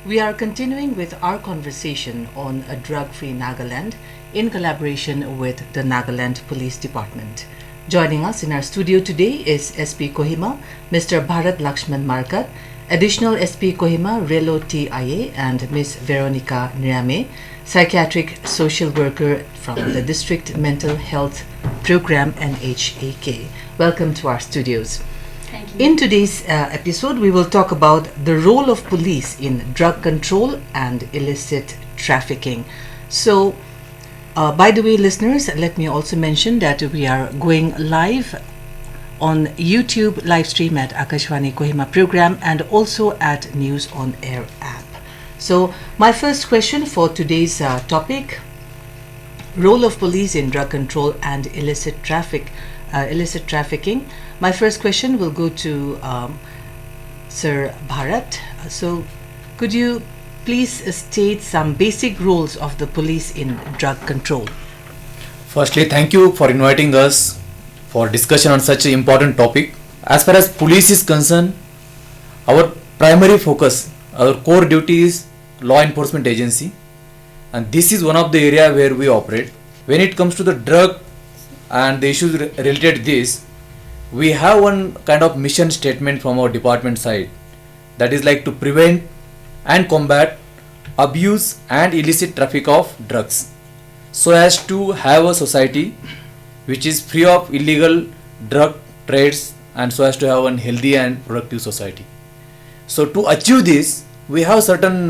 We are continuing with our conversation on a Drug Free Nagaland in collaboration with the Nagaland Police Department. Joining us in our studio today is SP Kohima, Mr. Bharat Lakshman Markat, Additional SP Kohima, Relo TIA, and Ms. Veronica Nirame, Psychiatric Social Worker from the District Mental Health Program NHAK. Welcome to our studios. Thank you. In today's episode, we will talk about the role of police in drug control and illicit trafficking. So, by the way, listeners, let me also mention that we are going live on YouTube live stream at Akashvani Kohima program and also at News on Air app. So, my first question for today's topic, role of police in drug control and illicit trafficking. My first question will go to Sir Bharat. So, could you please state some basic roles of the police in drug control? Firstly, thank you for inviting us for discussion on such an important topic. As far as police is concerned, our primary focus, our core duty is law enforcement agency, and this is one of the area where we operate. When it comes to the drug and the issues related to this, we have one kind of mission statement from our department side, that is like to prevent and combat abuse and illicit traffic of drugs, so as to have a society which is free of illegal drug trades and so as to have a healthy and productive society. So to achieve this, we have certain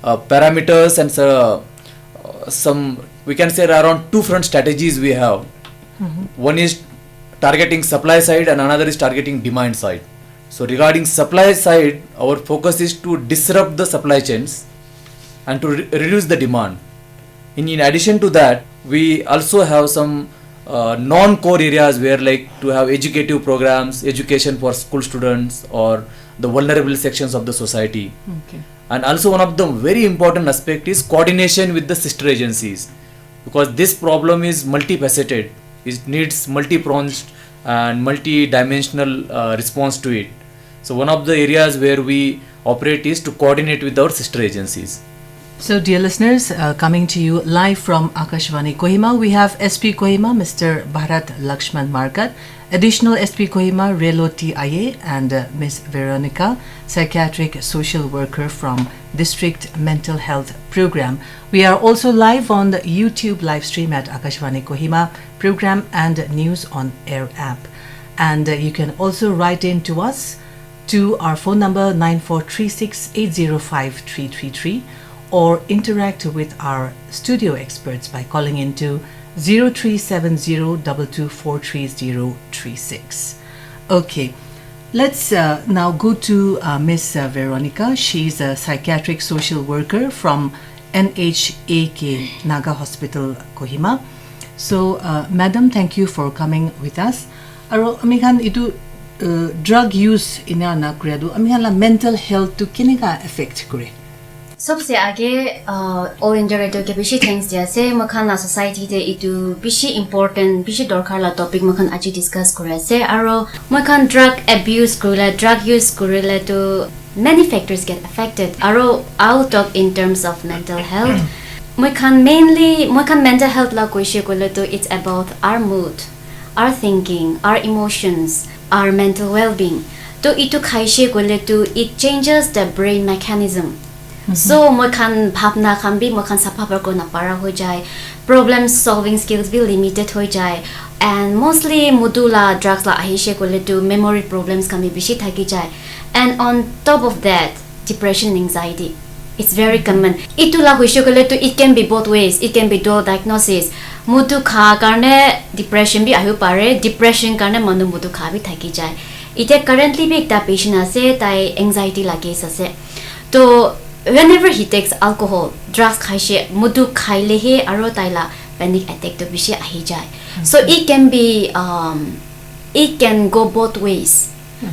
parameters and some, we can say around two front strategies we have. One is targeting supply side and another is targeting demand side. So regarding supply side, our focus is to disrupt the supply chains and to reduce the demand. In addition to that, we also have some non-core areas where like to have educative programs, education for school students or the vulnerable sections of the society. Okay. And also one of the very important aspect is coordination with the sister agencies, because this problem is multifaceted. It needs multi-pronged and multi-dimensional response to it. So one of the areas where we operate is to coordinate with our sister agencies. So, dear listeners, coming to you live from Akashvani Kohima, we have SP Kohima, Mr. Bharat Lakshman Markat, Additional SP Kohima, Relo TIA, and Ms. Veronica, Psychiatric Social Worker from District Mental Health Program. We are also live on the YouTube live stream at Akashvani Kohima program and News on Air app. And you can also write in to us to our phone number 9436805333 or interact with our studio experts by calling into 037022433036. Okay, let's now go to Ms. Veronica. She's a psychiatric social worker from NHAK Naga Hospital, Kohima. So, Madam, thank you for coming with us. Aro amikhan itu drug use ina na kredo amikhan la mental health to kinika affect kore. सबसे आगे all India radio के बिशी things जैसे मखान ला society दे इतु बिशी important बिशी दरकार ला topic मखान आज discuss करे से आरो मखान drug abuse करे drug use करे तो many factors get affected आरो I'll talk in terms of mental health मखान mainly मखान mental health ला कोई शे करे तो it's about our mood, our thinking, our emotions, our mental well-being तो इतु खाइशे करे तो it changes the brain mechanism. So मखान भावना खान भी मखान सफा पर को नपारा हो जाए, problem solving skills भी limited हो जाए, and mostly मुदुला drugs ला आहिशे को ले तो memory problems का भी बिशी थकी जाए, and on top of that depression and anxiety, it's very common. इतुला होइशे को ले तो it can be both ways, it can be dual diagnosis. मुदु खा करने depression भी आयु पारे, depression करने मनु मुदु खा भी थकी जाए. इते currently भी एक ता patient आसे ताई anxiety ला case आसे, तो whenever he takes alcohol, drugs खाइशे मुदु खाइले हे आरो ताइला panic attack तो बिशे आही जाए. So it can be it can go both ways.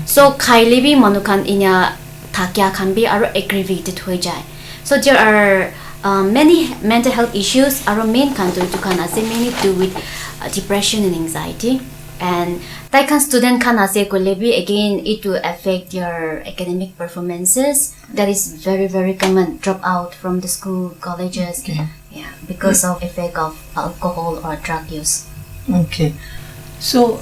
So खाइले भी मनुखान इन्या थाक्या खान भी आरो aggravated हो जाए. So there are many mental health issues. Our main kanto to kana say mainly do with depression and anxiety. and tai kan student kan ase kolebi again it will affect your academic performances. That is very common, drop out from the school, colleges. Yeah, because of effect of alcohol or drug use. Okay. So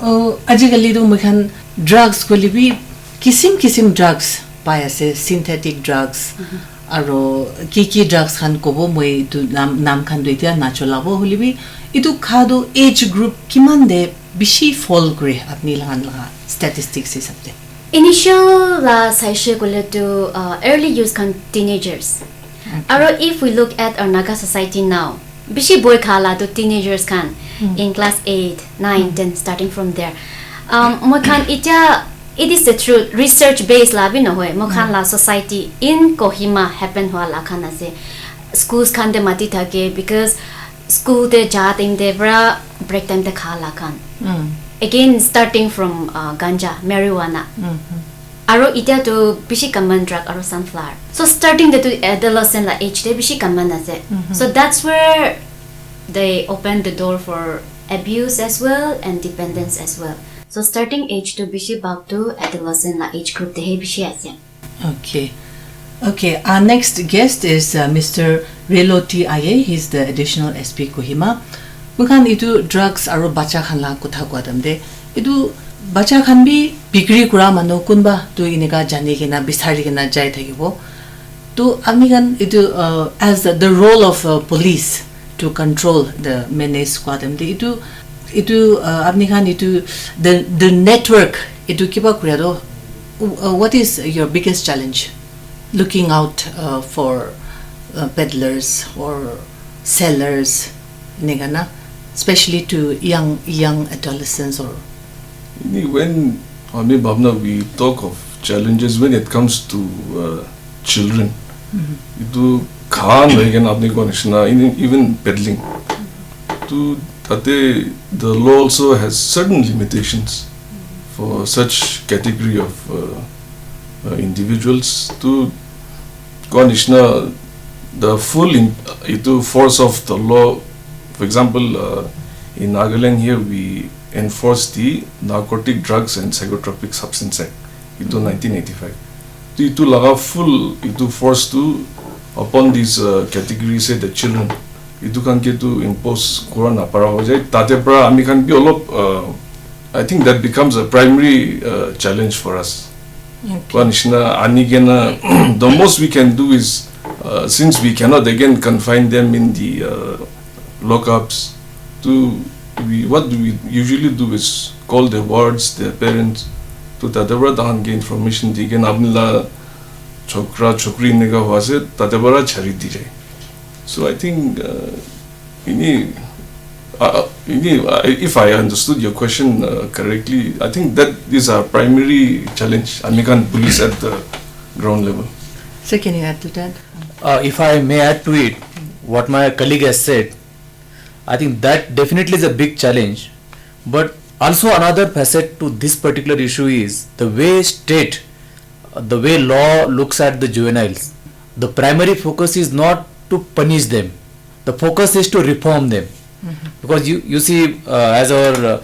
ajikali do mukhan drugs kolebi kisim drugs pai ase, synthetic drugs. Aro ki drugs khan kobo moi tu nam khan do itia nacholabo holibi itu khado age group kiman de bishi fall kore apni la statistics hisab de. Initial la saishe kole to early use kan teenagers. Aro if we look at our Naga society now, bishi boy khala to teenagers kan in class 8, 9, 10 starting from there. Mo kan itia it is the truth, research based la bi no hoy mo khan la society in Kohima happen hwa la khana se schools khan de mati thake because school de jating de bra break time de khala khan again starting from ganja, marijuana. Aro ita to bishi common drug aro sunflower, so starting the to adolescent la age de bishi common ase. So that's where they open the door for abuse as well and dependence as well. So starting age to bishi back to adolescent la age group de he bishi ase. Okay, our next guest is Mr. Reloti Aye. He's the additional SP Kohima. Mukhan itu drugs aro bacha khan la kotha kwadam de itu bacha khan bi bikri kura mano kunba tu inega jani kena bisari kena jai thakibo to ami kan itu as the role of police to control the menace kwadam de itu apni khan itu the network itu kiba kurado. What is your biggest challenge looking out for peddlers or sellers negana, especially to young adolescents? Or when we talk of challenges when it comes to children, itu khan even peddling to the law also has certain limitations for such category of individuals to konishna the full force of the law. For example, in Nagaland here we enforce the Narcotic Drugs and Psychotropic Substance Act into 1985. So itu laga full force to upon these categories say the children itu kan ke to impose Quran apara ho jai tate pra ami kan bi I think that becomes a primary challenge for us. Konishna anigena the most we can do is since we cannot again confine them in the lockups, what we usually do is call their wards, their parents, to tatebara dahan ge information digen abnila chokra chokri nega wase tatebara chari dijai. So I think if I understood your question correctly, I think that is our primary challenge, Nagaland Police at the ground level. so can you add to that? If I may add to it, what my colleague has said, I think that definitely is a big challenge. But also another facet to this particular issue is the way law looks at the juveniles. The primary focus is not to punish them. The focus is to reform them. Because you see, as our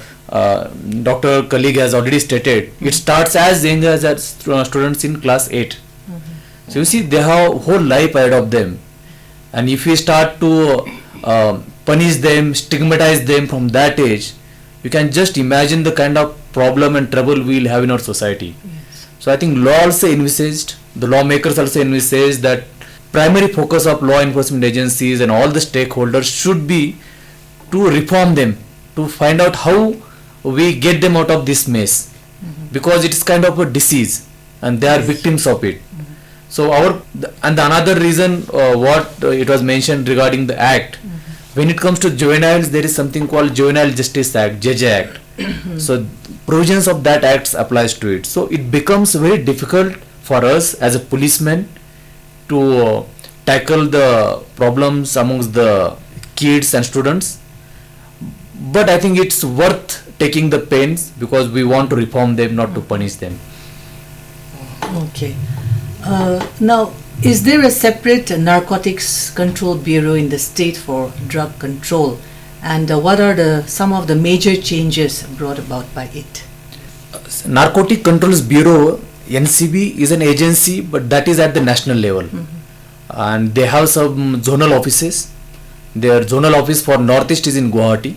Dr. colleague has already stated, it starts as young as students in class 8. So you see, they have a whole life ahead of them. And if we start to punish them, stigmatize them from that age, you can just imagine the kind of problem and trouble we will have in our society. Yes. So I think law also envisaged, the lawmakers also envisaged that primary focus of law enforcement agencies and all the stakeholders should be to reform them, to find out how we get them out of this mess, because it is kind of a disease and they are victims of it. So the another reason what it was mentioned regarding the act, when it comes to juveniles, there is something called Juvenile Justice Act, JJ Act. So provisions of that act applies to it. So it becomes very difficult for us as a policeman to tackle the problems amongst the kids and students. But I think it's worth taking the pains because we want to reform them, not to punish them. Okay. Now, is there a separate narcotics control bureau in the state for drug control? and what are some of the major changes brought about by it? Narcotic Controls Bureau NCB is an agency, but that is at the national level, and they have some zonal offices. Their zonal office for Northeast is in Guwahati.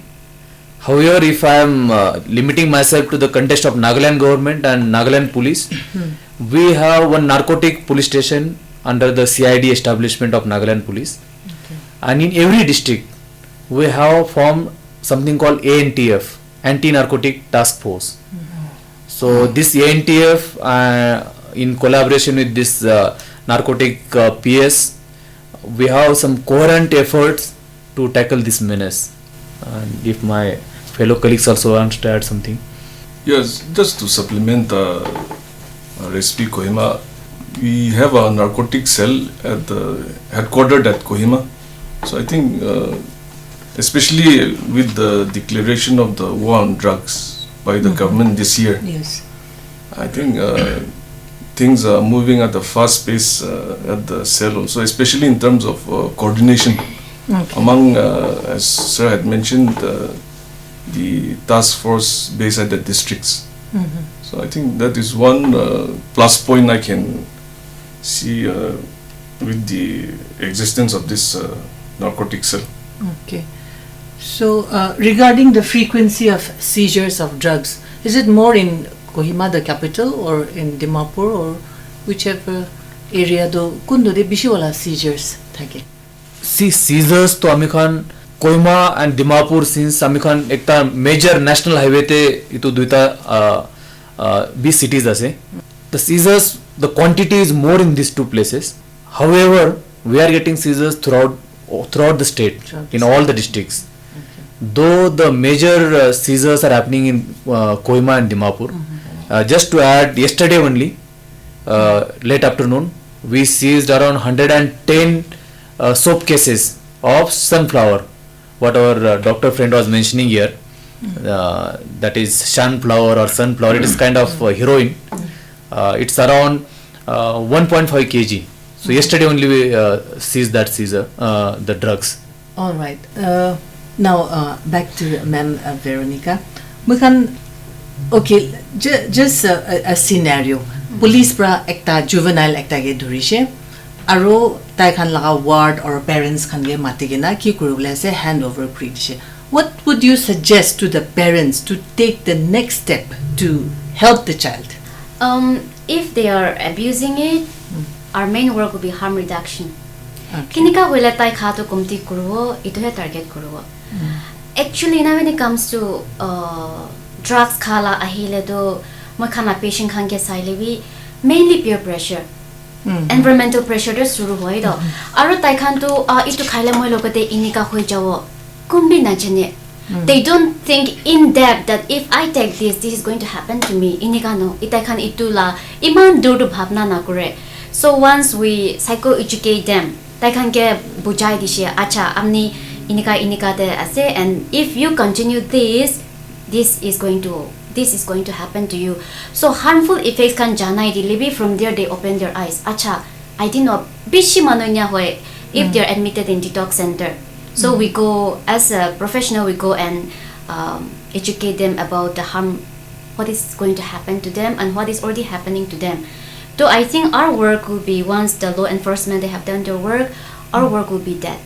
However, if I am limiting myself to the context of Nagaland government and Nagaland Police, we have one narcotic police station under the CID establishment of Nagaland Police, and in every district we have formed something called ANTF, Anti-Narcotic Task Force. So this ANTF, in collaboration with this narcotic PS, we have some coherent efforts to tackle this menace. And if my fellow colleagues also want to add something. Yes, just to supplement recipe Kohima, we have a narcotic cell at the headquartered at Kohima. So I think, especially with the declaration of the war on drugs by the government this year, Yes. I think things are moving at a fast pace at the cell also, especially in terms of coordination among, as Sir had mentioned, the task force based at the districts. So I think that is one plus point I can see with the existence of this narcotic cell. Okay. So regarding the frequency of seizures of drugs, is it more in Kohima, the capital, or in Dimapur, or whichever area do kundo de bishi wala seizures thake? See, seizures to amikhan Kohima and Dimapur, since amikhan ekta major national highway te itu duita big cities ase. The seizures, the quantity is more in these two places. However, we are getting seizures throughout the state, in all the districts. Though the major seizures are happening in Kohima and Dimapur. Just to add, yesterday only, late afternoon, we seized around 110 soap cases of sunflower, what our doctor friend was mentioning here. That is sunflower or sunflower. It is kind of heroin. It's around 1.5 kg. So yesterday only we seized that the drugs. All right. Now back to Ma'am Veronica. Okay, just a scenario. Police pra ekta juvenile ekta ge dhurise. Aro tai khan laga ward or parents khan ge matigena ki kurule se hand over kuri dishe. What would you suggest to the parents to take the next step to help the child? If they are abusing it, our main work will be harm reduction. Okay. Kinika wala tai khato kumti kuruwo, ito he target kuruwo. Actually, now when it comes to drugs khala ahile do makana patient khan ke sailebi mainly peer pressure. Environmental pressure do suru hoi do. Aro tai khan to ito khaila moi lokote inika hoi jawo. Kumbi na jane. They don't think in depth that if I take this is going to happen to me. Inika no, itai khan itula iman dur do bhavna na kore. So once we psycho-educate them, tai khan ke bujai dishe, acha amni inika de ase, and if you continue this is going to happen to you. So harmful effects can janai delivery. From there they open their eyes. Acha, I didn't know. Bishi manonya hoy if they're admitted in detox center. So we go as a professional. We go and educate them about the harm, what is going to happen to them, and what is already happening to them. So I think our work will be, once the law enforcement they have done their work, our work will be that,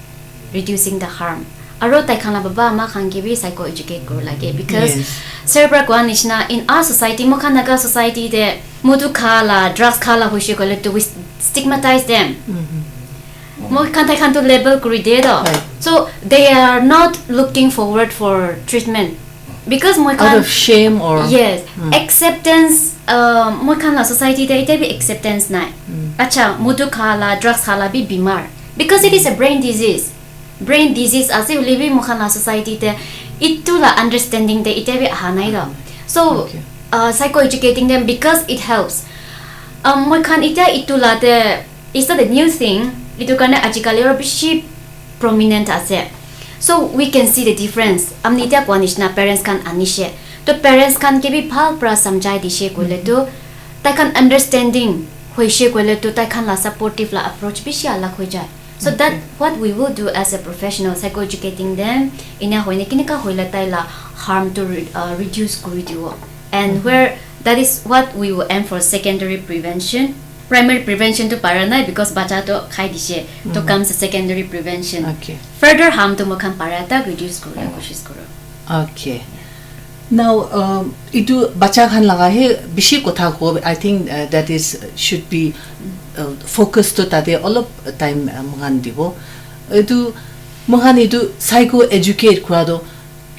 reducing the harm. Aro tai khana baba ma khan ke bi psycho educate kro lage, because cerebral guanishna in our society, mokhanaga society de mudu khala drugs khala hoishe kole to we stigmatize them. Mo khan tai khan to label kuri de do. So they are not looking forward for treatment because mo out of shame or acceptance. Mo khan la society de ite bi acceptance na. Acha mudu khala drugs khala bi bimar, because it is a brain disease. Brain disease as you live in Mokhana society te itula understanding de ite bi hanai do. So psycho educating them because it helps. Mokhan ita itula de is not a new thing. Itu kana ajikali ro bishi prominent ase. So we can see the difference. Amni ita kwanishna parents kan anishe. To parents kan ke bi phal pra samjai dishe kole to ta kan understanding hoishe kole to ta kan la supportive la approach bishi alak hoi jai. So that what we will do as a professional, psychoeducating them in a hoine kinika hoila taila harm to reduce kuridiwo. And where that is what we will aim for secondary prevention. Primary prevention to paranai because bacha to khai dishe to comes secondary prevention. Okay. Further harm to mokhan parata reduce kura koshis kuro. Okay. Now, itu bacha khan laga he bishi kotha ko. I think that is should be focused to tate all of time mokhan dibo. Itu mokhan itu psycho educate kurado.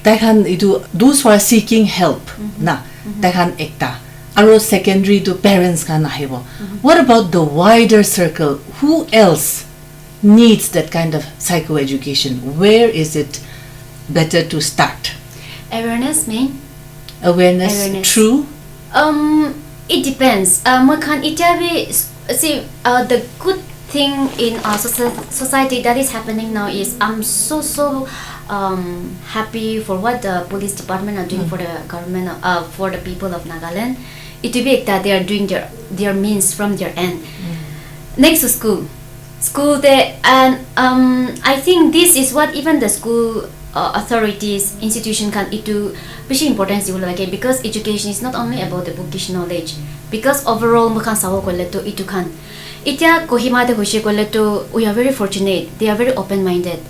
Takhan itu those who are seeking help na takhan ekta. Aro secondary to parents khan ahibo. What about the wider circle? Who else needs that kind of psycho education? Where is it better to start? Awareness mean? Awareness. True? It depends. Mokhan itabi see the good thing in our society that is happening now is I'm so happy for what the police department are doing for the government for the people of Nagaland. It will be that they are doing their means from their end. Next to school there, and I think this is what even the school authorities institution can itu bishi importance like because education is not only about the bookish knowledge because overall mukhan sawo kolle to itu kan itya Kohima de hoise kolle to we are very fortunate, they are very open minded.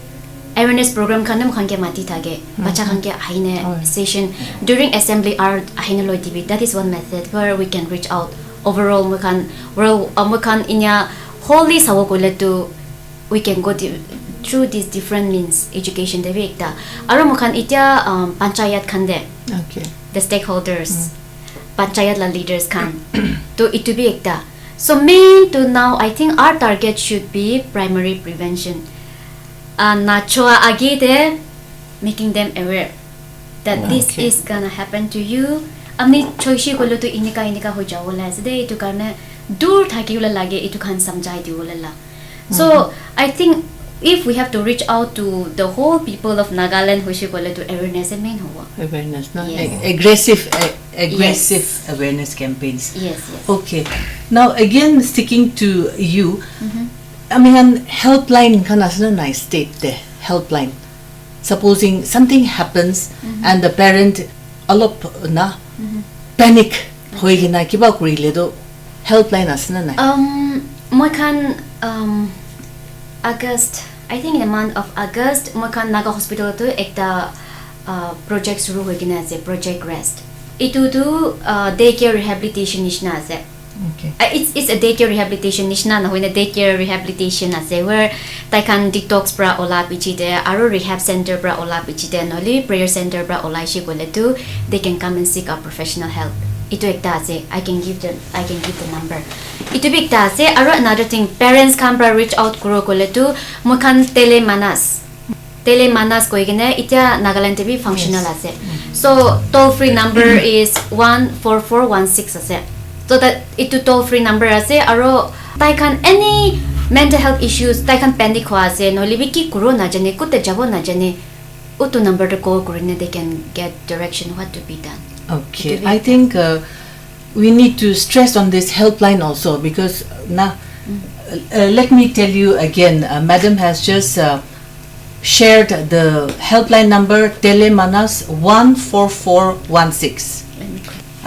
Awareness program kan mukhan ke mati thage bacha kan ke ahine session during assembly art ahine loi tv. That is one method where we can reach out overall mukhan inya wholly sawo kolle to we can go through these different means education de ekta aro mukhan itya panchayat kan de Okay. the stakeholders panchayat la leaders kan to it to be ekta. So main to now I think our target should be primary prevention. Nachoa age de making them aware that this is gonna happen to you. Amni choishi kolo to inika ho jawola ase de itu karne dur thakiula lage itu khan samjai diwola. So I think if we have to reach out to the whole people of Nagaland hoshi kole to awareness main howa. Awareness, no? Yes. Aggressive awareness campaigns. Yes. Okay. Now again, sticking to you, I mean, helpline kan asna nice state there. Helpline. Supposing something happens and the parent alop na panic hoy gina kiba kurile do helpline asna na. Mokhan August, I think in the month of August, mokhan Naga hospital to ekta project suru hoy gina ase project rest. Itu to daycare rehabilitation nishna ase. Okay. It's a daycare rehabilitation nishna na hoina daycare rehabilitation ase where they can detox pra ola pichide aro rehab center pra ola pichide noli prayer center pra ola shi kole to they can come and seek our professional help. Ito ekta ase I can give the number. Ito big ta ase aro another thing parents can pra reach out kuro kole to mokhan telemanas koigene itya Nagaland TV functional ase. So toll free number is 14416 ase. So that itu toll free number ase aro tai kan any mental health issues tai kan panic ho ase no libiki kuro na jane kutte jabo na jane utu number to call kurine they can get direction what to be done. Okay. I think we need to stress on this helpline also because now let me tell you again, Madam has just shared the helpline number telemanas 14416.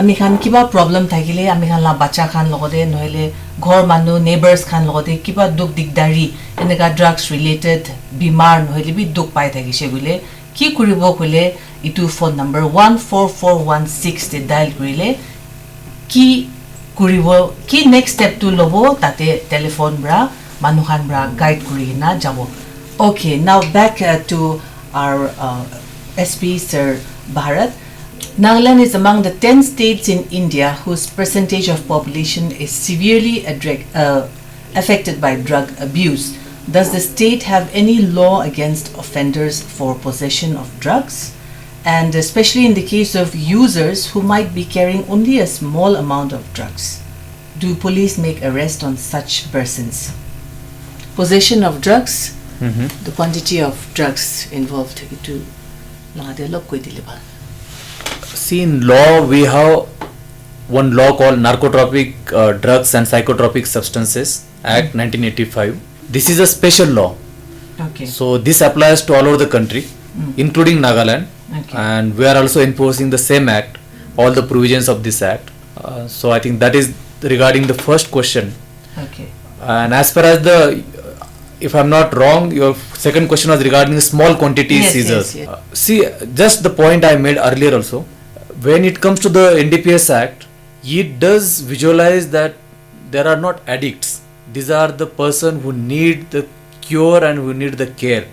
আমি খান কিবা problem থাকিলে আমি খান লা বাচ্চা খান লগতে নহলে ঘর মানু নেবার্স খান লগতে কিবা দুখ দিগদারি এনেকা ড্রাগস রিলেটেড বিমার নহলে বি দুখ পাই থাকিছে বলে কি কৰিব কলে ইটু ফোন নাম্বার 14416 তে ডায়াল কৰিলে কি কৰিব কি নেক্সট স্টেপ টু লব তাতে টেলিফোন ব্ৰা মানু খান ব্ৰা গাইড কৰি না যাব. Okay, now back to our SP Sir Bharat. Nagaland is among the 10 states in India whose percentage of population is severely affected by drug abuse. Does the state have any law against offenders for possession of drugs? And especially in the case of users who might be carrying only a small amount of drugs, do police make arrest on such persons? Possession of drugs, the quantity of drugs involved, See, in law we have one law called Narcotropic Drugs and Psychotropic Substances Act 1985. this is a special law. Okay. So this applies to all over the country, including Nagaland, and we are also enforcing the same act, all the provisions of this act. So I think that is regarding the first question. Okay. And as far as the, if I'm not wrong, your second question was regarding the small quantity seizures. Yes. See, just the point I made earlier also, when it comes to the NDPS Act, it does visualize that there are not addicts. These are the person who need the cure and who need the care.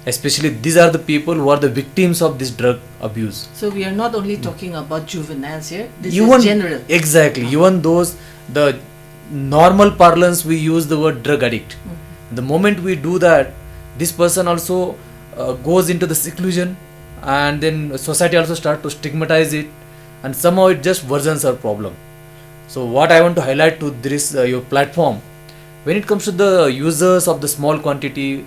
Especially these are the people who are the victims of this drug abuse. So we are not only talking about juveniles here. This Even, is general. Exactly. Even those, the normal parlance we use the word drug addict. The moment we do that, this person also goes into the seclusion, and then society also start to stigmatize it, and somehow it just worsens our problem. So what I want to highlight to this your platform, when it comes to the users of the small quantity,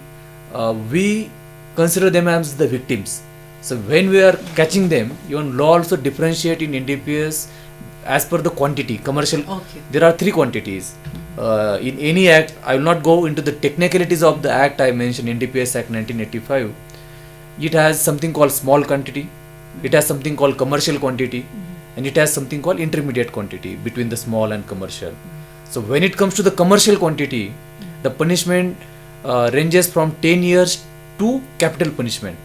we consider them as the victims. So when we are catching them, even law also differentiate in NDPS as per the quantity, commercial. Okay. There are 3 quantities. In any act, I will not go into the technicalities of the act I mentioned, NDPS Act 1985. It has something called small quantity, it has something called commercial quantity, and it has something called intermediate quantity between the small and commercial. So when it comes to the commercial quantity, the punishment ranges from 10 years to capital punishment.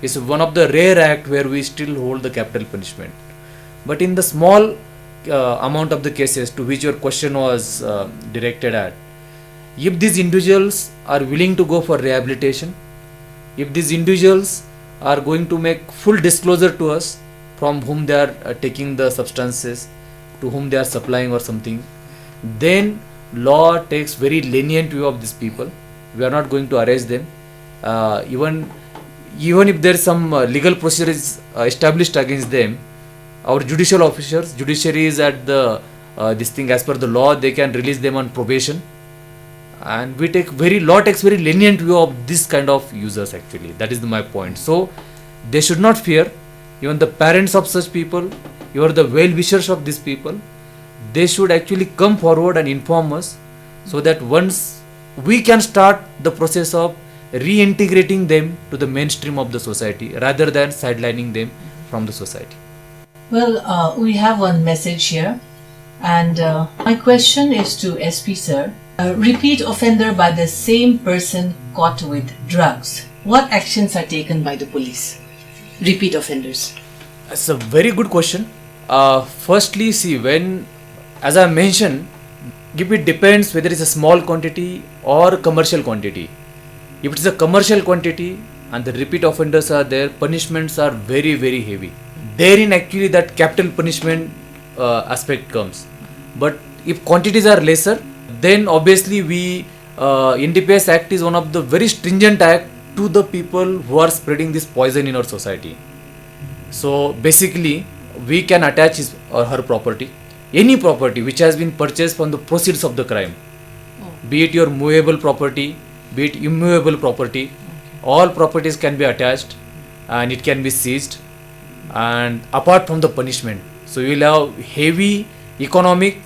It's one of the rare act where we still hold the capital punishment. But in the small amount of the cases to which your question was directed at, if these individuals are willing to go for rehabilitation, if these individuals are going to make full disclosure to us from whom they are taking the substances, to whom they are supplying or something, then law takes very lenient view of these people. We are not going to arrest them. Even if there is some legal procedure is established against them, our judicial officers, judiciary is at the this thing as per the law, they can release them on probation, and we take law takes very lenient view of this kind of users actually. That is my point. So they should not fear. Even the parents of such people, you are the well-wishers of these people, they should actually come forward and inform us, so that once we can start the process of reintegrating them to the mainstream of the society rather than sidelining them from the society. Well, we have one message here, and my question is to SP sir. Repeat offender by the same person caught with drugs. What actions are taken by the police? Repeat offenders. That's a very good question. Firstly, see, when, as I mentioned, if it depends whether it's a small quantity or commercial quantity. If it's a commercial quantity and the repeat offenders are there, punishments are very, very heavy. Therein actually that capital punishment aspect comes. But if quantities are lesser, then obviously we NDPS Act is one of the very stringent act to the people who are spreading this poison in our society. So basically we can attach his or her property, any property which has been purchased from the proceeds of the crime, be it your movable property, be it immovable property, all properties can be attached and it can be seized, and apart from the punishment, so you will have heavy economic,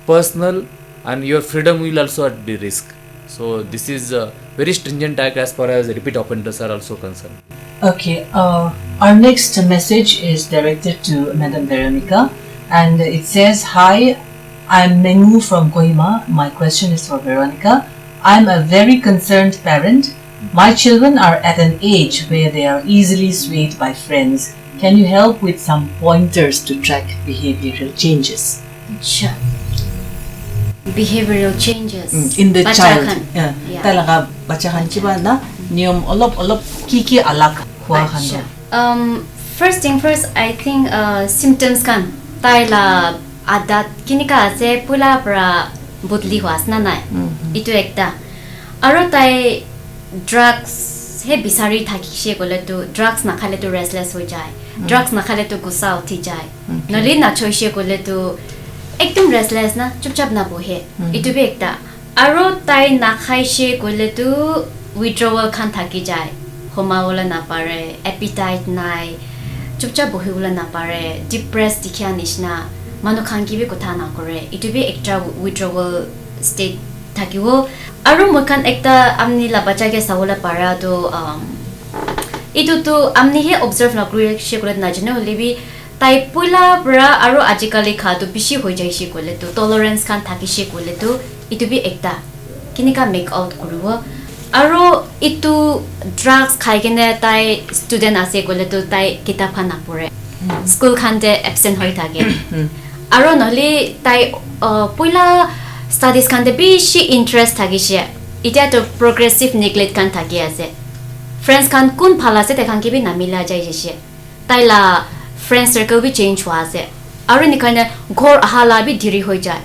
personal, and your freedom will also at the risk. So this is a very stringent act as far as repeat offenders are also concerned. Okay, our next message is directed to Madam Veronica, and it says, "Hi, I'm Mengu from Kohima. My question is for Veronica. I'm a very concerned parent. My children are at an age where they are easily swayed by friends. Can you help with some pointers to track behavioral changes?" Sure. Behavioral changes In the child. Yeah. Talaga bachahan chiba na niyom olop kiki alak huahan do. Sure. First thing first, I think symptoms kan taila adat kinika ase pula pra budli huas na nai. Itu ekta. Aro tai drugs he bisari thakishe gole to drugs na khale to restless ho jai. Drugs na khale to gussa uthi jai. Nali na choishe gole to ekdom restless na chupchap na bohe. Itu be ekta. Aro tai na khaishe gole to withdrawal khan thaki jai. Homa wala na pare, appetite nai, chupchap bohe wala na pare, depressed dikhya nishna, manu khan ki be kotha na kore. Itu be extra withdrawal state থাকিও আৰু মখান একটা আমনি লা বাচ্চা কে সাওলা পাৰা তো ইটো তো আমনি হে অবজার্ভ না কৰি শিকলে না জনে হলিবি তাই পইলা পৰা আৰু আজিকালি খাটো বেছি হৈ যায় শিকলে তো টলাৰেন্স খান থাকি শিকলে তো ইটো বি একটা কিনিকা মেক আউট কৰিব আৰু ইটো ড্ৰাগছ খাই কেনে তাই ষ্টুডেন্ট আছে গলে তো তাই কিতাপ খান নপঢ়ে স্কুল খানতে এবসেন্ট হৈ থাকে আৰু নহলে তাই পইলা স্টাডিজ খানতে বেছি ইন্টারেস্ট থাকিছে ইটা তো প্রগ্রেসিভ নেগলেক্ট খান থাকি আছে ফ্রেন্ডস খান কোন ভাল আছে তেখান কি বি নামিলা যায় যেছে তাইলা ফ্রেন্ড সার্কেল বি চেঞ্জ হোৱা আছে আৰু নিখানে ঘৰ আহালা বি ধীৰি হৈ যায়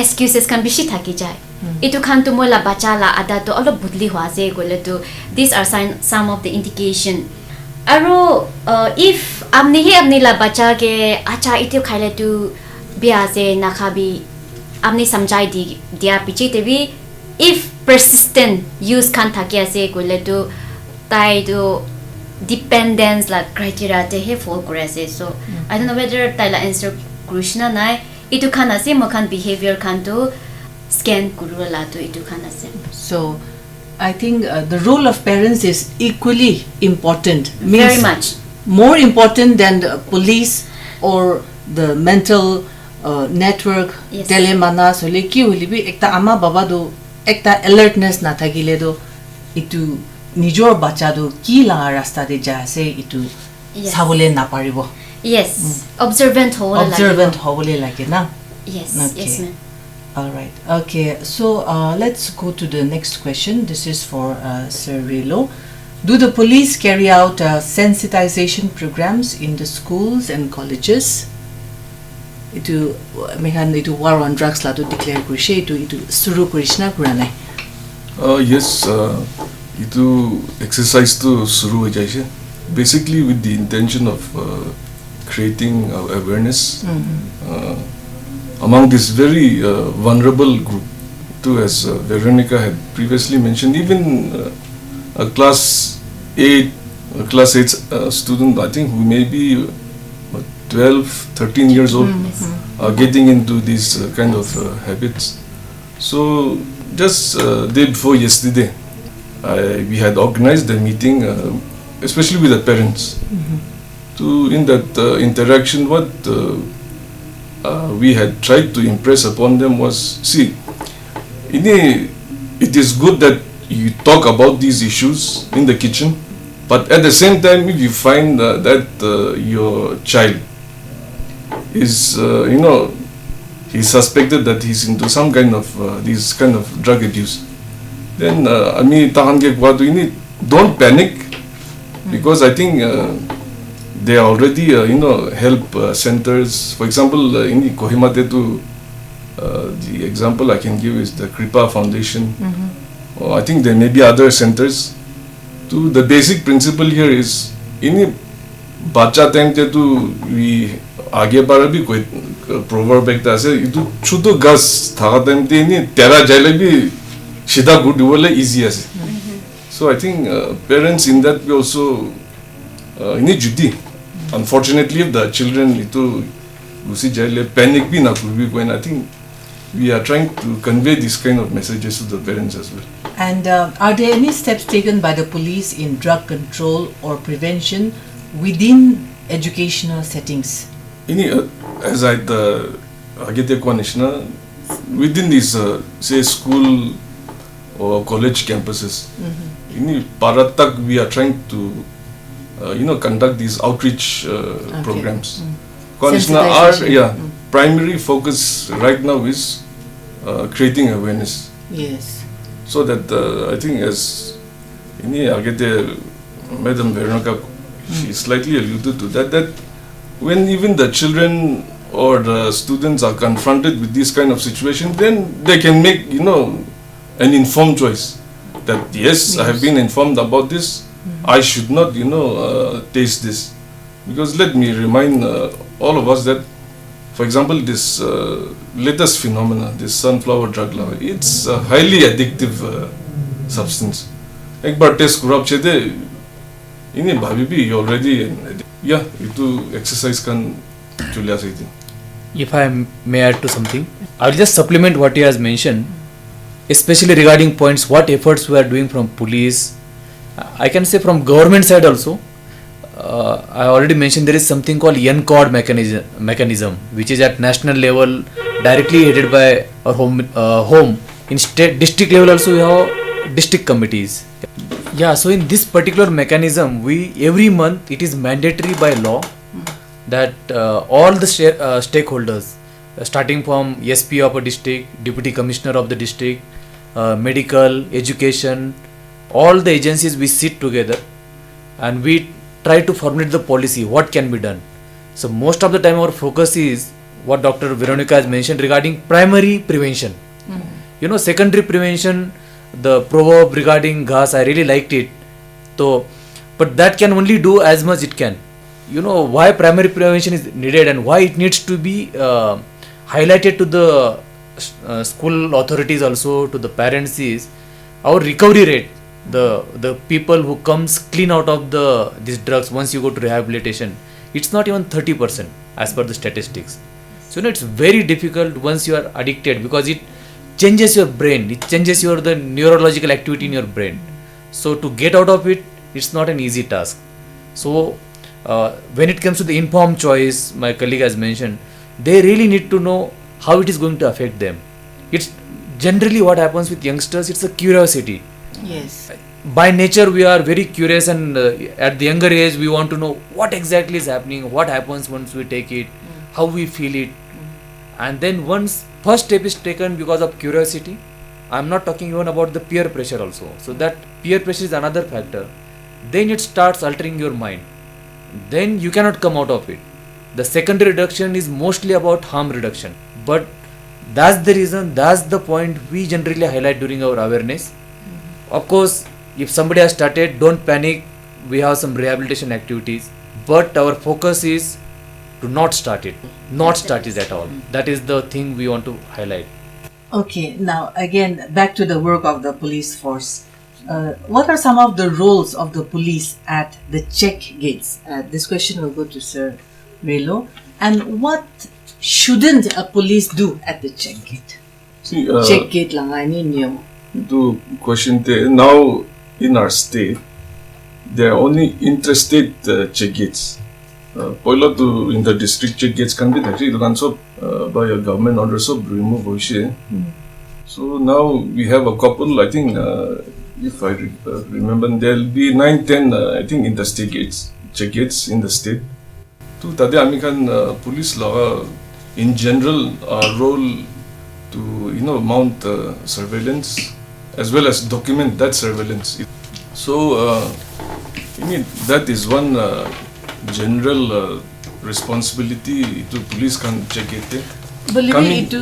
এক্সকিউজেস খান বেছি থাকি যায় ইটো খান তো মলা বাচ্চা লা আদা তো অলপ বুদলি হোৱা আছে গলে তো this are some of the indication আৰু ইফ আমনি লা বাচ্চা के अच्छा इतो खाइले तो बिया से ना खाबी आपने समझाई दिया पीछे तभी if persistent use खान थाके ऐसे कोले तो ताई तो dependence la criteria te he fall करे से so I don't know whether ताई ला answer कृष्णा ना इतो खान ऐसे मखान behavior खान तो scan करूँ ला तो इतो खान ऐसे So I think the role of parents is equally important. Very much. More important than the police or the mental network. Yes. Telemana sole ki holi bi ekta ama baba do ekta alertness na thakile do itu nijor bacha do ki la rasta de ja ase itu Yes. sabole na paribo. yes observant hobole lage na. yes Okay. yes ma'am All right. Okay. So let's go to the next question. This is for Sir Relo. Do the police carry out sensitization programs in the schools and colleges? Itu war on drugs la to declare kurishe itu suru kurishna kurana. Yes, itu exercise to suru ho jaise. Basically with the intention of creating awareness. Among this very vulnerable group, too, as Veronica had previously mentioned, even a class 8 student, I think who may be 12, 13 years old, getting into these kind of habits. So just day before yesterday, we had organized a meeting, especially with the parents. In that interaction, what we had tried to impress upon them was, see, it is good that you talk about these issues in the kitchen, but at the same time, if you find that your child is, he's suspected that he's into some kind of these kind of drug abuse, then don't panic, because I think there are already help centers. For example, in Kohima the example I can give is the Kripa Foundation. I think there may be other centers. The basic principle here is in bacha time to we आगे बार भी कोई proverb एक ऐसे इतु छुटो gas था time ते नहीं तेरा जाले भी सीधा good वाले easy ऐसे. So I think parents in that way also ini judi. Unfortunately, if the children itu usi jaile panic bhi na kurbi ko, and I think we are trying to convey this kind of messages to the parents as well. And are there any steps taken by the police in drug control or prevention within educational settings? Ini as I agete konishna within these say school or college campuses. Ini paratak we are trying to conduct these outreach programs. Our primary focus right now is creating awareness. Yes. So that I think as Madam Veronica, she slightly alluded to that when even the children or the students are confronted with this kind of situation, then they can make an informed choice. That yes, I have been informed about this. I should not, taste this. Because let me remind all of us that, for example, this latest phenomena, this sunflower drug, it's a highly addictive substance. एक बार test करो आप चेते इन्हें भाभी भी already itu exercise kan चुलिया सही थी. If I may add to something, I will just supplement what he has mentioned. especially regarding points what efforts we are doing from police. I can say from government side also. I already mentioned there is something called NCOD mechanism, which is at national level, directly headed by our home. In state district level also we have district committees. Yeah, so in this particular mechanism, we every month it is mandatory by law that all the stakeholders, starting from SP of a district, deputy commissioner of the district, medical, education, all the agencies, we sit together and we try to formulate the policy, what can be done. So most of the time our focus is what Dr. Veronica has mentioned regarding primary prevention. You know, secondary prevention, the proverb regarding ghas, I really liked it. So, but that can only do as much it can. You know why primary prevention is needed and why it needs to be highlighted to the school authorities also, to the parents, is our recovery rate. The people who comes clean out of these drugs once you go to rehabilitation, it's not even 30% as per the statistics. So it's very difficult once you are addicted, because it changes your brain, it changes the neurological activity in your brain. So to get out of it, it's not an easy task. So when it comes to the informed choice, my colleague has mentioned, they really need to know how it is going to affect them. It's generally what happens with youngsters, it's a curiosity. Yes. By nature we are very curious, and at the younger age we want to know what exactly is happening, what happens once we take it, how we feel it. And then once first step is taken because of curiosity, I'm not talking even about the peer pressure also. So that peer pressure is another factor. Then it starts altering your mind. Then you cannot come out of it. The secondary reduction is mostly about harm reduction. But that's the reason, that's the point we generally highlight during our awareness. Of course, if somebody has started, don't panic. We have some rehabilitation activities. But our focus is to not start it. Not start it at all. That is the thing we want to highlight. Okay, now again, back to the work of the police force. What are some of the roles of the police at the check gates? This question will go to Sir Relo. And what shouldn't a police do at the check gate? See, Check gate lang ani niyo. to question now in our state, there are only interstate check gates. Poilo to in the district check gates can be actually by a government order so remove Oishe. So now we have a couple, I think if I remember, there will be 9-10 I think interstate gates, check gates in the state. To Tade American police law in general role to mount surveillance as well as document that surveillance. So that is one general responsibility to police can check it. Believe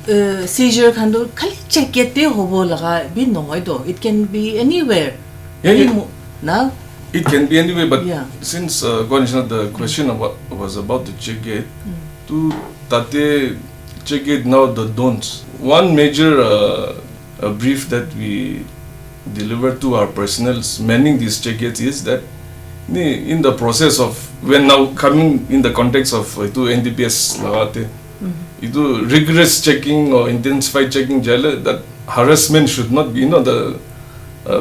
it seizure can do check it hobo laga be no do. It can be anywhere. Now it can be anywhere, but yeah. Since the question was about the check gate, to tate check gate now the don'ts. One major brief that we deliver to our personnel manning these check gates is that in the process of when now coming in the context of NDPS lagate, rigorous checking or intensified checking that harassment should not be, the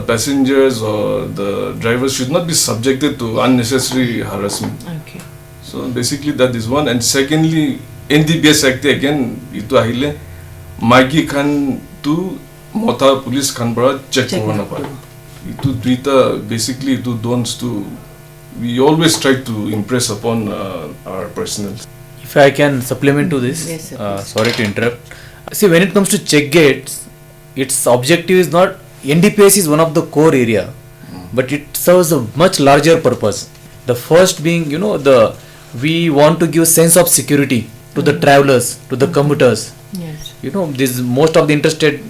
passengers or the drivers should not be subjected to unnecessary harassment. Okay. So basically that is one, and secondly NDPS Act again itu ahile magi kan tu mota police kan bara check korna pa. Itu duita basically itu don'ts to we always try to impress upon our personnel. If I can supplement to this, Yes, sorry to interrupt. See, when it comes to check gates, its objective is not, NDPS is one of the core area, but it serves a much larger purpose. The first being, we want to give sense of security to the travelers, to the commuters. Yes. This most of the interstate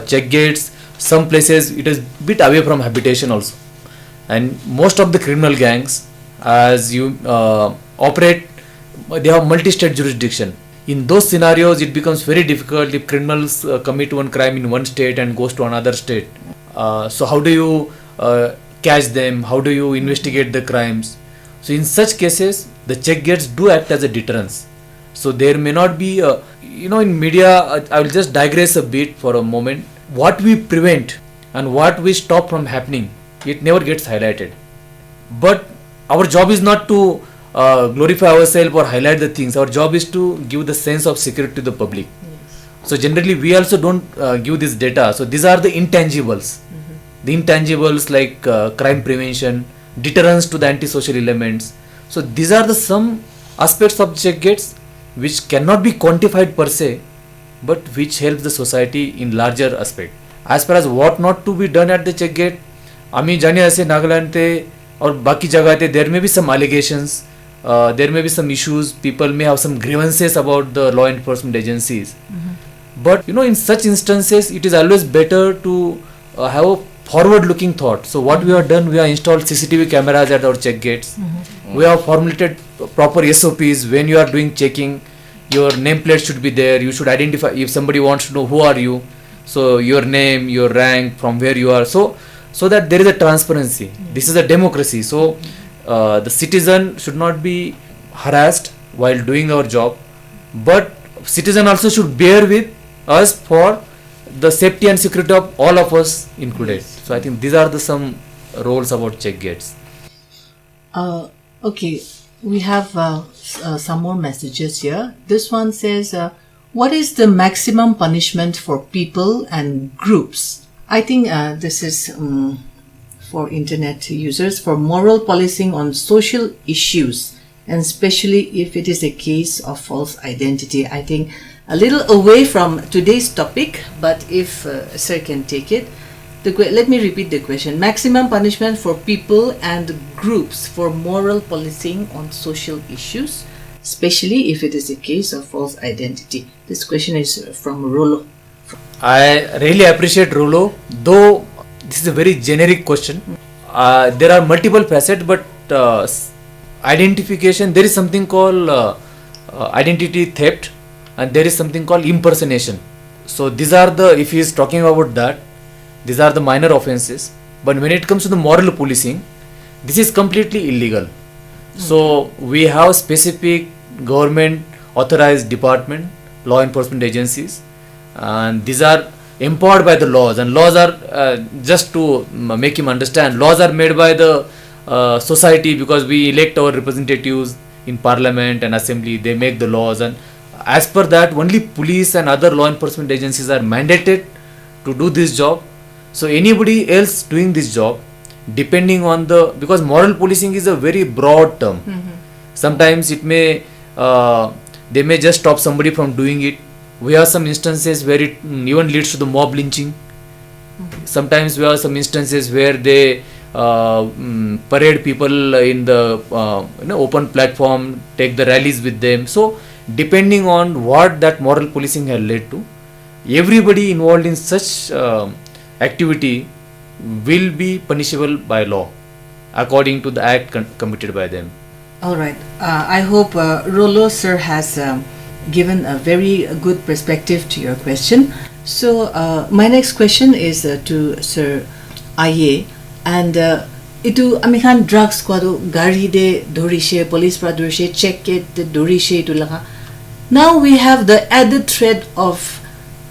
check gates, some places it is bit away from habitation also, and most of the criminal gangs, as you operate, they have multi-state jurisdiction. In those scenarios, it becomes very difficult if criminals commit one crime in one state and goes to another state. So how do you catch them? How do you investigate the crimes? So in such cases, the check gates do act as a deterrence. So there may not be, in media, I will just digress a bit for a moment. what we prevent and what we stop from happening, it never gets highlighted. But our job is not to glorify ourselves or highlight the things. Our job is to give the sense of security to the public. So generally we also don't give this data. So these are the intangibles. The intangibles like crime prevention, deterrence to the antisocial elements. So these are the some aspects of check gates which cannot be quantified per se, but which helps the society in larger aspect. As far as what not to be done at the check gate, आम्ही जाने ऐसे नागालैंड थे और बाकी जगह थे, there may be some allegations, there may be some issues, people may have some grievances about the law enforcement agencies. But in such instances, it is always better to have a forward-looking thought. So what we have done, we have installed CCTV cameras at our check gates. We have formulated proper SOPs. When you are doing checking, your nameplate should be there. You should identify if somebody wants to know who are you. So your name, your rank, from where you are. So that there is a transparency. This is a democracy. So the citizen should not be harassed while doing our job, but citizen also should bear with us for the safety and security of all of us included. So I think these are the some roles about check gates. Okay, we have some more messages here. This one says, what is the maximum punishment for people and groups? I think this is for internet users, for moral policing on social issues, and especially if it is a case of false identity. I think a little away from today's topic, but if sir can take it. Let me repeat the question. Maximum punishment for people and groups for moral policing on social issues, especially if it is a case of false identity. This question is from Rolo. I really appreciate Rolo, though this is a very generic question. There are multiple facets, but identification, there is something called identity theft, and there is something called impersonation. So these are the, if he is talking about that, these are the minor offenses. But when it comes to the moral policing, this is completely illegal. So we have specific government authorized department, law enforcement agencies, and these are empowered by the laws, and laws are just to make him understand, laws are made by the society, because we elect our representatives in parliament and assembly. They make the laws, and as per that only police and other law enforcement agencies are mandated to do this job. So anybody else doing this job, depending on the, because moral policing is a very broad term. Sometimes it may they may just stop somebody from doing it. We have some instances where it even leads to the mob lynching. Sometimes we have some instances where they parade people in the open platform, take the rallies with them. So depending on what that moral policing has led to, everybody involved in such activity will be punishable by law according to the act committed by them. All right. I hope Rolo sir has given a very good perspective to your question. So my next question is to Sir Aye, and itu amikhan drugs kwado gari de dorishe, police pra dorishe, check it de dorishe itu laka. Now we have the added threat of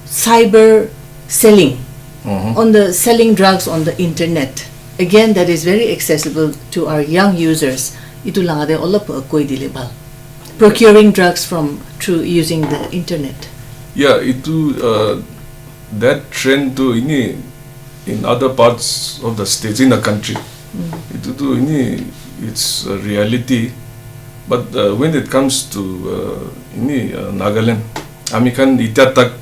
cyber selling, on the selling drugs on the internet. Again, that is very accessible to our young users. Itu lang ade olap koi dilebal. Procuring drugs from through using the internet. Yeah, itu that trend to ini in other parts of the states in the country. Itu tu ini it's a reality. But when it comes to ini Nagaland, kami kan ita tak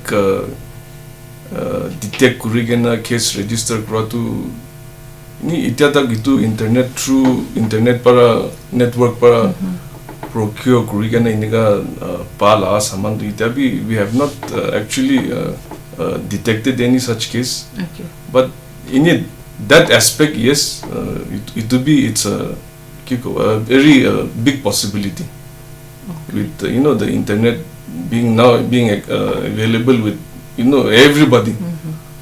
detect kurigena case register kura tu ini ita tak itu internet through internet para network para procure kurigena iniga pala saman tu ita bi we have not actually detected any such case. Okay. But in that aspect, yes, it's a very big possibility. Okay. With the internet being available with everybody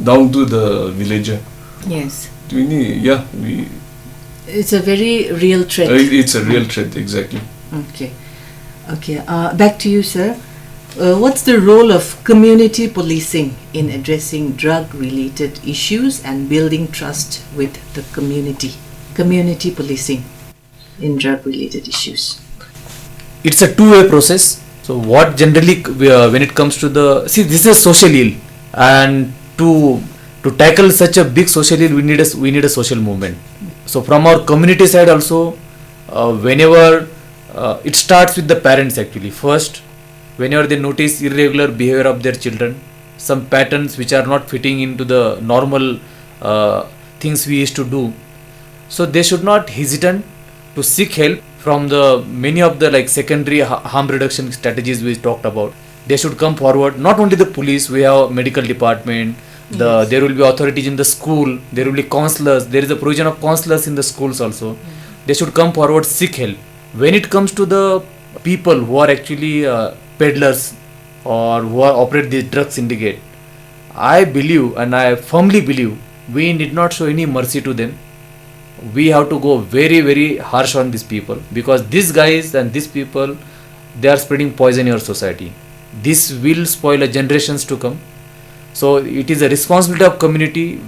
down to the villager. Yes. It's a very real threat. It's a real threat, exactly. Okay. Back to you, sir. what's the role of community policing in addressing drug-related issues and building trust with the community? Community policing in drug-related issues. It's a two-way process. So what generally when it comes to this is a social ill, and to tackle such a big social ill, we need a social movement. So from our community side also, whenever it starts with the parents actually. First, whenever they notice irregular behavior of their children, some patterns which are not fitting into the normal things we used to do, so they should not hesitate to seek help from the many of the like secondary harm reduction strategies we talked about. They should come forward. Not only the police, we have medical department. There will be authorities in the school. There will be counselors. There is a provision of counselors in the schools also. They should come forward, seek help. When it comes to the people who are actually peddlers or who operate the drug syndicate, I believe and I firmly believe we need not show any mercy to them. We have to go very, very harsh on these people, because these guys and these people, they are spreading poison in your society. This will spoil a generations to come. So it is a responsibility of community.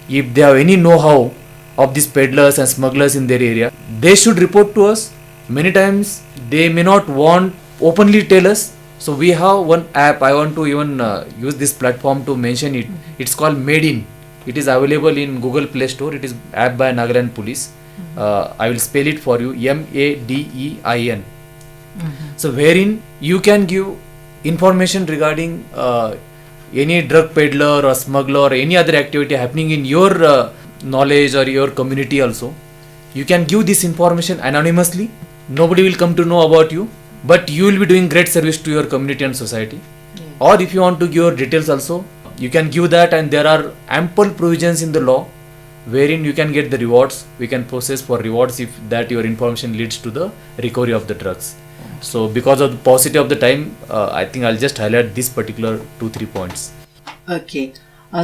If they have any know-how of these peddlers and smugglers in their area, they should report to us. Many times they may not want openly tell us. So we have one app. I want to even use this platform to mention it. It's called Made In. It is available in Google Play Store. It is app by Nagaland Police. I will spell it for you. MADEIN. So wherein you can give information regarding any drug peddler or smuggler or any other activity happening in your knowledge or your community also. You can give this information anonymously. Nobody will come to know about you, but you will be doing great service to your community and society. Or if you want to give your details also, you can give that, and there are ample provisions in the law wherein you can get the rewards. We can process for rewards if that your information leads to the recovery of the drugs. So because of the paucity of the time, I think I'll just highlight this particular 2-3 points. Okay.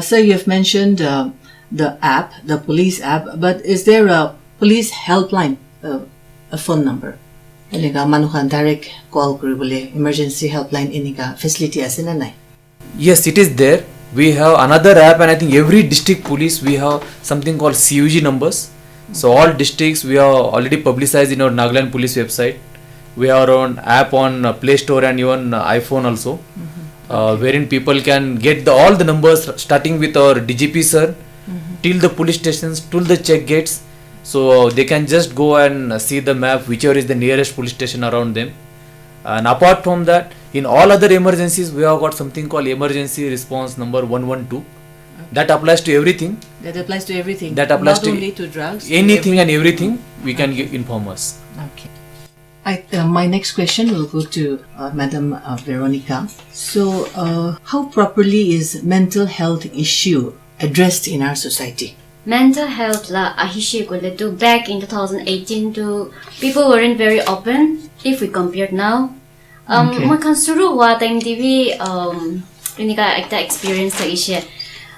So you have mentioned the app, the police app, but is there a police helpline, a phone number? Iniga manuhan direct call kuribule emergency helpline iniga facility asina nai? Yes, it is there. We have another app, and I think every district police we have something called CUG numbers. So all districts we have already publicized in our Nagaland Police website. We have our own app on Play Store and even iPhone also, wherein people can get all the numbers starting with our DGP sir till the police stations, till the check gates. So they can just go and see the map, whichever is the nearest police station around them. And apart from that, in all other emergencies, we have got something called emergency response number 112. That applies to everything. That applies to everything. That applies not to only to drugs. Anything and everything we can inform us. Okay. My next question will go to Madam Veronica. So, how properly is mental health issue addressed in our society? Mental health la ahishi ko le to back in 2018 to people weren't very open if we compared now. Makan suru wa time TV inika ekta experience ta ishe.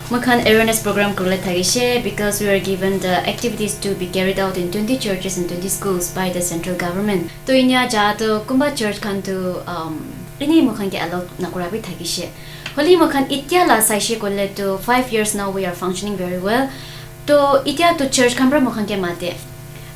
Makan awareness program ko le ta ishe, because we were given the activities to be carried out in 20 churches and 20 schools by the central government. To inya ja to kumba church kan to ini makan ke allow nakurabi ta ishe. Holi makan itya la saishe ko le to 5 years now we are functioning very well. To itya to church kambra mokhan ke mate.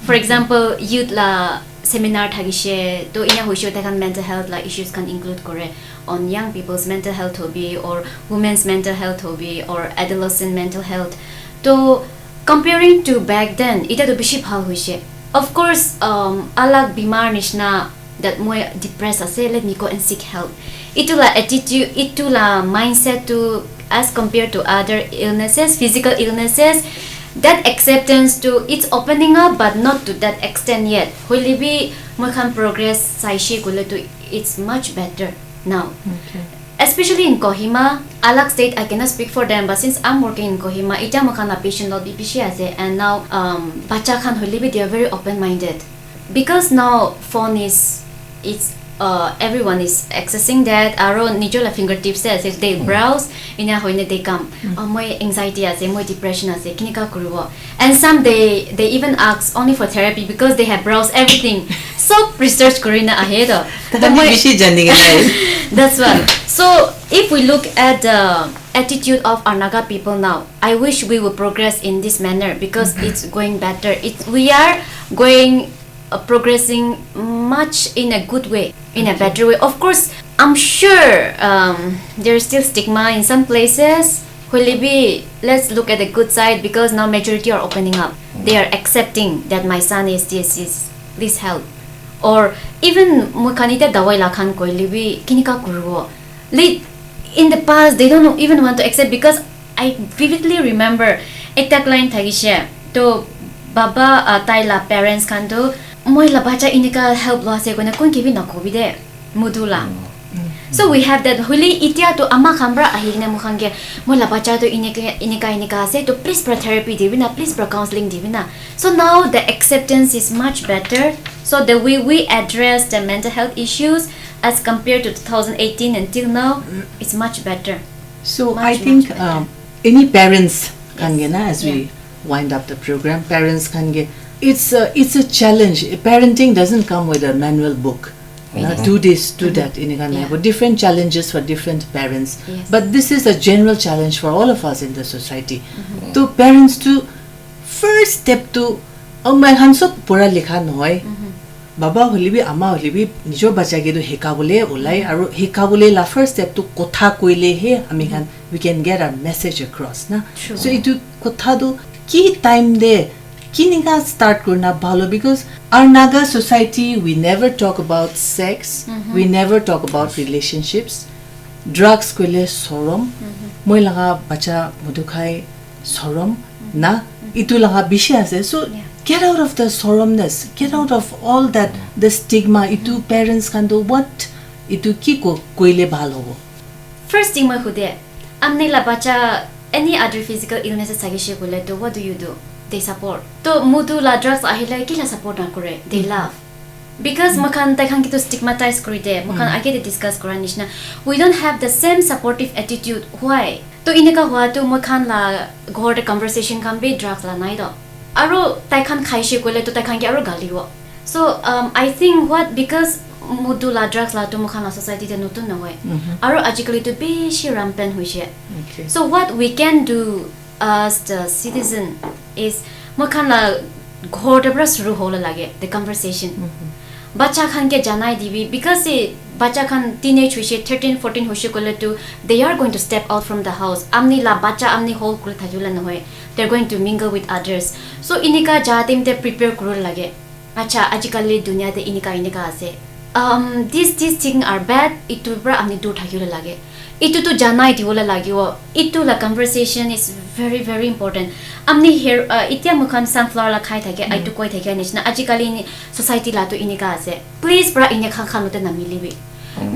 For example, youth la seminar thagishe to inya hoisho takan mental health la issues can include kore on young people's mental health hobby or women's mental health hobby or adolescent mental health. To comparing to back then, ita to bishi bhal hoishe. Of course, alag bimar nishna that moi depressed ase, let me go and seek help. Itula attitude, itula mindset to as compared to other illnesses, physical illnesses. That acceptance to it's opening up, but not to that extent yet. Huli bi mo kan progress saishi kule to it's much better now. Okay. Especially in Kohima, Alak State, I cannot speak for them, but since I'm working in Kohima, ita mo kan na patient lot bibishi ase, and now bacha kan huli bi they are very open minded, because now phone is it's everyone is accessing that aro nijola fingertips as if they browse ina hoine they come moi anxiety ase moi depression ase kinika kurubo and some they even ask only for therapy because they have browsed everything so research korina ahead that's one so if we look at the attitude of our Naga people now I wish we would progress in this manner because it's going better we are going progressing much in a good way in a better way of course I'm sure there's still stigma in some places let's look at the good side because now majority are opening up they are accepting that my son is this please help or even mukanita dawai la khan koilibi kinika kurubo in the past they don't even want to accept because I vividly remember ekta client thagishe to baba taila parents khan to moi la bacha inika help lo ase kona kun kibi nakobi de mudula so we have that huli itia to ama khambra ahina mukhange moi la bacha to inika ase to please for therapy divina please for counseling divina so now the acceptance is much better so the way we address the mental health issues as compared to 2018 until now it's much better so much, I think any parents can get as we wind up the program parents can get it's a challenge parenting doesn't come with a manual book do this do that different challenges for different parents but this is a general challenge for all of us in the society to parents to first step to my hanso pura likha noy baba holibi ama holibi nijo bacha ge do hekabole ulai aru hekabole la first step to kotha koile he ami kan we can get our message across na so itu kotha do ki time de kininga start kurna bhalo because our Naga society we never talk about sex we never talk about relationships drugs koile sorom moi laga bacha mudukhai sorom na itu laga bishi ase so get out of the soromness get out of all that the stigma itu parents can do what itu ki ko koile bhal hobo first thing moi khude amne la bacha any other physical illnesses sagishe kole to what do you do they support to mudu la drugs ahila ki la support na kore they love because makan tai khan ki to stigmatize kori de makan age de discuss kora nishna we don't have the same supportive attitude why to ineka hwa to makan la ghor de conversation kan be drugs la nai do aro tai khan khaishe kole to tai khan ki aro galiwo so I think what because mudu la drugs la to makan la society de notun na hoy aro ajikali to be shi rampant hoise so what we can do as the citizen is makan la ghor de bra shuru hola lage the conversation bacha khan ke janai dibi because bacha khan teenage hoise 13 14 hoise kole to they are going to step out from the house amni la bacha amni hole kul thajula na hoy they're going to mingle with others so inika jatim te prepare kurul lage acha ajikali dunya te inika ase these things are bad itu bra amni dur thajula lage itu to janai diwola lagiwo itu la conversation is very very important amni here itia mukhan sunflower la khai thake ai to koi thake nishna ajikali society la to inika ase please bra ine khan khan te na milibi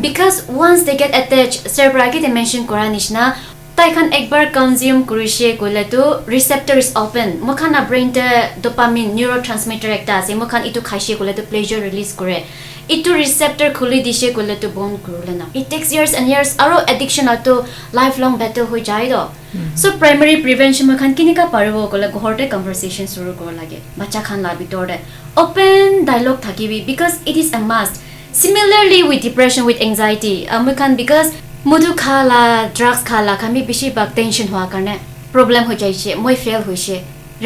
because once they get attached sir bra ge they mention kora nishna tai khan ekbar consume kurishe kole to receptor is open mukhan na brain te dopamine neurotransmitter ekta ase mukhan itu khaishe kole to pleasure release kore itu receptor khuli dishe kole to bond kurule na it takes years and years aro addiction to lifelong battle hoi jai do so primary prevention ma khan kinika paribo kole ghorte conversation suru kor lage bacha khan la bitor de open dialogue thakibi because it is a must similarly with depression with anxiety am khan because mudu khala drugs khala kami bishi bak tension hwa karne problem ho jai che moi fail hoise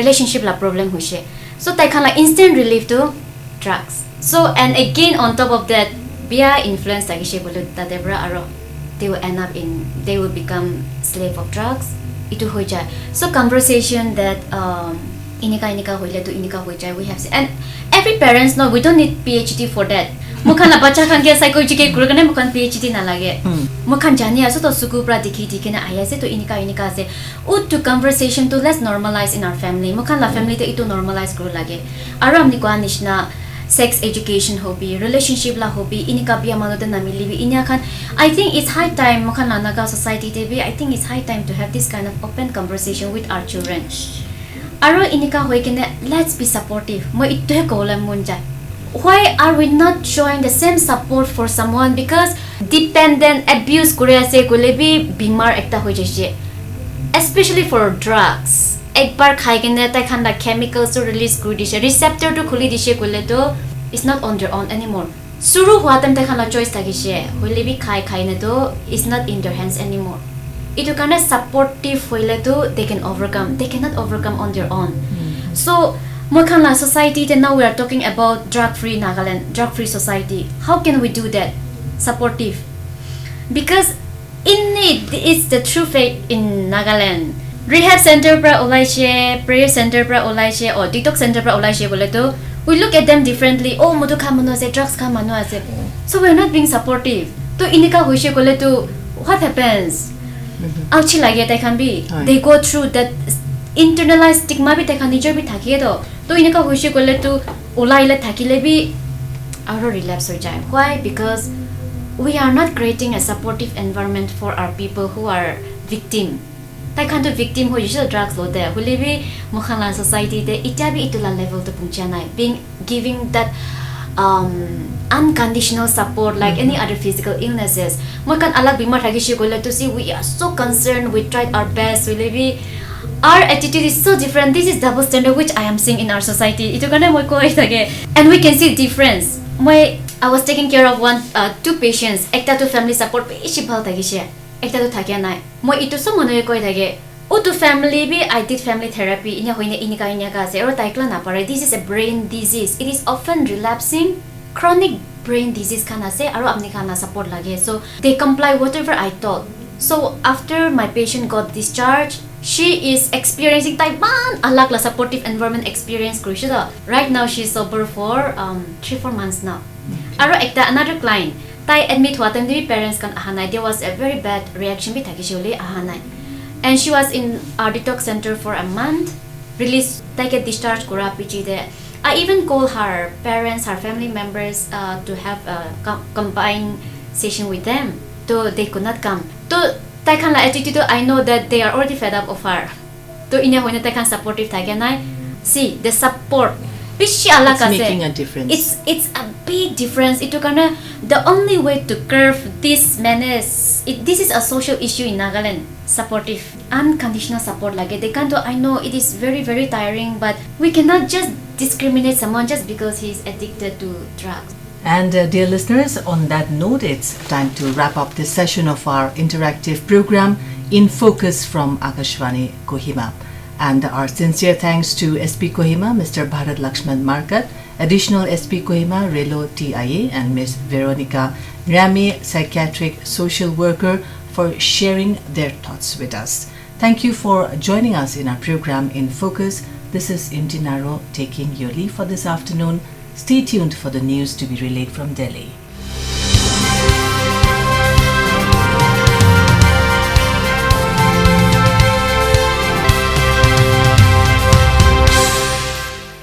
relationship la problem hoise so tai khan la instant relief to drugs so and again on top of that via influence like she bolu tadebra aro they will end up they will become slave of drugs itu hoi jai so conversation that inika hoile to inika hoi jai we have and every parents know we don't need PhD for that mukhan la bacha khan ke psychology ke kuru kana mukhan PhD na lage mukhan jani aso to suku pra dikhi na aya se to inika se ut to conversation to let's normalize in our family mukhan la family te itu normalize kuru lage aro amni ko anishna sex education hobby relationship la hobby inika bia mano de namili bi inya khan I think it's high time mukhan la Naga society te bi I think it's high time to have this kind of open conversation with our children aro inika hoi kene let's be supportive mo ithe kola munja why are we not showing the same support for someone? Because dependent abuse kore ase kole bi bimar ekta hoi jaise, especially for drugs. Ek bar khai kene tai khan la chemicals to release kuri dise, receptor to khuli dise kole to it's not on their own anymore. Suru hua time tai khan la choice thakise, hole bi khai na to it's not in their hands anymore. Itu kana supportive hoile to they can overcome. They cannot overcome on their own. So Mokanla society, then now we are talking about drug free Nagaland, drug free society. How can we do that? Supportive. Because in it is the true faith in Nagaland. Rehab center pra olaishe, prayer center pra olaishe, or detox center pra olaishe boleto. We look at them differently. Oh, mudu kamano ase, drugs kamano ase. So we're not being supportive. To inika hoishe boleto, what happens? Ouchi lagi they can be. They go through that internalized stigma bi they can nijer bi thakiye to. To inika hoishe kole to olaile thakile bi aro relapse ho jay. Why? Because we are not creating a supportive environment for our people who are victim. Tai kan to victim ho jise drugs lo de. Hule bi mokhala society de ita bi itula level to pungcha nai. Being giving that unconditional support like any other physical illnesses. Mo kan alag bimar thagishe kole to see we are so concerned, we tried our best. Hule bi our attitude is so different. This is double standard which I am seeing in our society. Ito kana mo ko itage. And we can see difference. I was taking care of two patients. Ekta to family support beshi bhal tagishe. Ekta to thakya nai. Mo ito so monoy ko itage. O to family bi I did family therapy. Inya hoine inika ka se oro taikla na pare. This is a brain disease. It is often relapsing chronic brain disease kana se aro apni kana support lage. So they comply whatever I told. So after my patient got discharged, she is experiencing Taiwan alag la supportive environment experience crucial. Right now she's sober for 3-4 months now. Aro ekta another client tai admit hua time the parents kan ahanai. There was a very bad reaction bi thakishole ahanai. And she was in our detox center for a month. Release tai get discharge kora pichi de. I even call her parents, her family members to have a combined session with them. So they could not come. To tai kan la attitude I know that they are already fed up of her. To inya hoina tai kan supportive thagenai. See the support. Bishi ala It's kase. making a difference. It's a big difference. Ito kana the only way to curb this menace. This is a social issue in Nagaland. Supportive, unconditional support lage. They can't do. I know it is very very tiring, but we cannot just discriminate someone just because he is addicted to drugs. And dear listeners, on that note, it's time to wrap up this session of our interactive program In Focus from Akashvani, Kohima. And our sincere thanks to SP Kohima, Mr. Bharat Lakshman Markat, Additional SP Kohima, Relo TIA, and Ms. Veronica Rami, Psychiatric Social Worker, for sharing their thoughts with us. Thank you for joining us in our program In Focus. This is Imtinaro taking your leave for this afternoon. Stay tuned for the news to be relayed from Delhi.